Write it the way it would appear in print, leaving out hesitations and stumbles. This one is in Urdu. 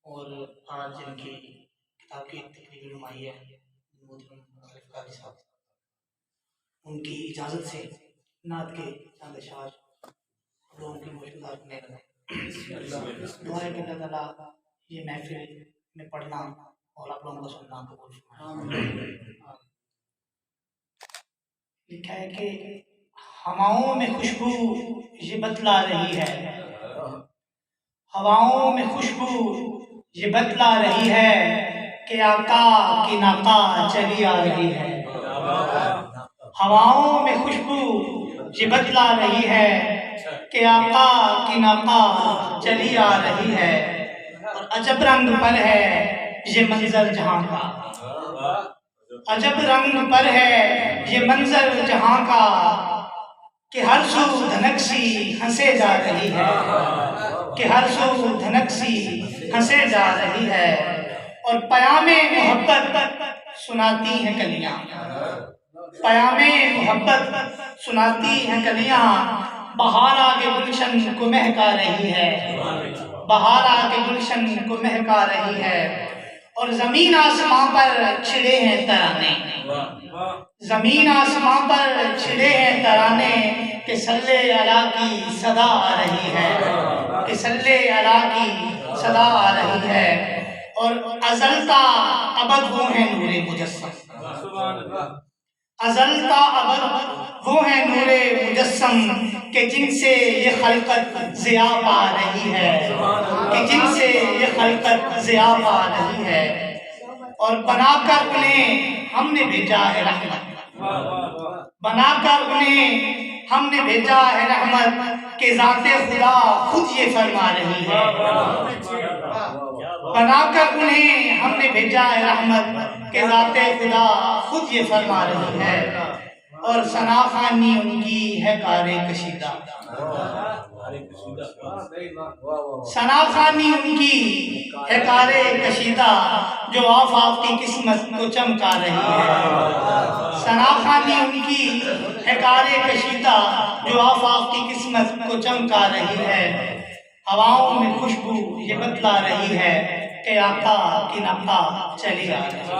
اور آج ان کی کتاب کی تقریبی نمائی ہے محترم عارف قاری صاحب، ان کی اجازت سے نعت کے چند اشعار لوگوں کی مشکلات کرنے لگے۔ دعا ہے کہ اللہ تعالیٰ یہ محفل میں پڑھنا اور آپ لوگوں کو سننا قبول فرمائے۔ لکھا ہے کہ ہواؤں میں خوشبو یہ بتلا رہی ہے، ہواؤں میں خوشبو یہ بتلا رہی ہے کہ آقا کی ناقہ چلی آ رہی ہے۔ ہواؤں میں خوشبو یہ بتلا رہی ہے کہ آقا کی ناقہ چلی آ رہی ہے، اور عجب رنگ پر ہے یہ منظر جہاں کا، عجب رنگ پر ہے یہ منظر جہاں کا کہ ہر سو دھنک سی ہنسے جا رہی ہے، کہ ہر سو دھنک سی ہنسے جا رہی ہے، اور پیام محبت سناتی ہیں کلیاں، پیام محبت سناتی ہیں کلیاں، بہار آ کے گلشن کو مہکا رہی ہے، بہار آ کے گلشن کو مہکا رہی ہے، اور زمین آسمان پر چھڑے ہیں ترانے، زمین آسمان پر چھڑے ہیں ترانے کہ صلی اللہ کی صدا آ رہی ہے، کہ صلی اللہ کی صدا آ رہی ہے، اور ازل تا ابد وہ ہیں نور مجسم، ازل تا ابد وہ ہیں نور مجسم کہ جن سے یہ خلقت ضیاء پا رہی ہے، کہ جن سے یہ خلقت ضیاء پا رہی ہے، اور بنا کر انہیں ہم نے بھیجا ہے رحمت، بنا کر انہیں ہم نے بھیجا ہے رحمت کہ ذات خدا خود یہ فرما رہی ہے، بنا کر انہیں ہم نے بھیجا ہے رحمت کہ ذات خدا خود یہ فرما رہی ہے، اور ثنا خوانی ان کی ہے کار کشیدہ، ثنا خوانی ان کی ہے کار کشیدہ جو آفاق کی قسمت کو چمکا رہی ہے، ثنا خوانی ان کی ہے کار کشیدہ جو آفاق کی قسمت کو چمکا رہی ہے، ہواؤں میں خوشبو یہ بتلا رہی ہے کہ آقا کی ناقہ چلی آ رہی ہے۔